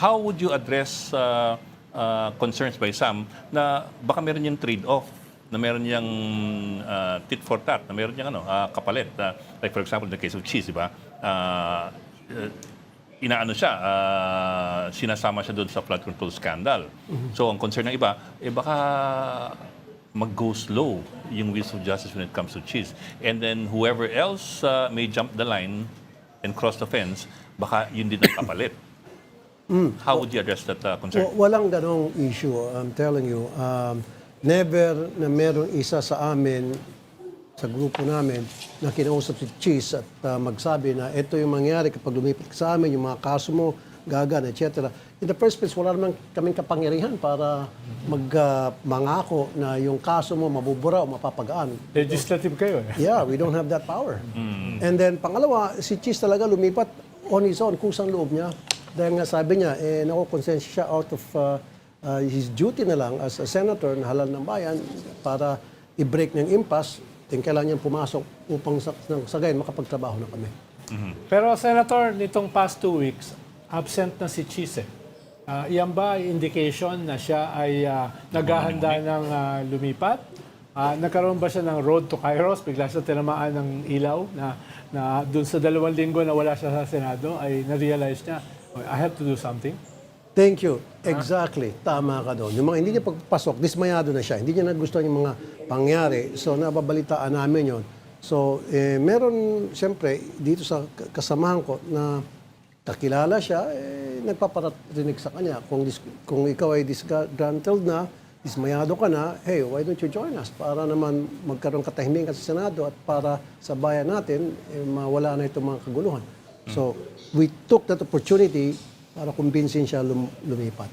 How would you address concerns by some na baka meron yung trade-off, na meron yung tit for tat, na meron yung kapalit. Like for example, in the case of cheese, di ba? Inaano siya, sinasama siya doon sa flood control scandal. So ang concern ng iba, baka mag-go slow yung wheels of justice when it comes to cheese. And then whoever else may jump the line and cross the fence, baka yun din ang kapalit. How would you address that concern? Walang ganong issue, I'm telling you. Never na meron isa sa amin, sa grupo namin, na kinausap si Cheese at magsabi na ito yung mangyari kapag lumipat ka sa amin, yung mga kaso mo, gagan, etc. In the first place, wala naman kaming kapangyarihan para mangako na yung kaso mo mabubura o mapapagaan. Legislative kayo eh. Yeah, we don't have that power. And then, pangalawa, si Cheese talaga lumipat on his own, kusang loob niya. Dahil nga sabi niya, nakukonsensya siya out of his duty na lang as a senator na halal ng bayan para i-break ng impasse. Kailangan niyang pumasok upang sa gayon makapagtrabaho na kami. Pero Senator, nitong past 2 weeks, absent na si Chise. Iyan ba ay indication na siya ay naghahanda ng lumipat? Nagkaroon ba siya ng road to Kairos? Bigla siya tinamaan ng ilaw na dun sa 2 linggo na wala siya sa Senado ay na-realize niya, I have to do something? Thank you. Exactly. Tama ka doon. Yung mga hindi niya pagpasok, dismayado na siya. Hindi niya nagustuhan yung mga pangyari. So, nababalitaan namin yon. So, meron, siyempre, dito sa kasamahan ko na kakilala siya, nagpaparinig sa kanya. Kung ikaw ay disgruntled na, dismayado ka na, hey, why don't you join us? Para naman magkaroon katahimikan sa Senado at para sa bayan natin, mawala na itong mga kaguluhan. So, we took that opportunity para kumbinsin siya lumipat.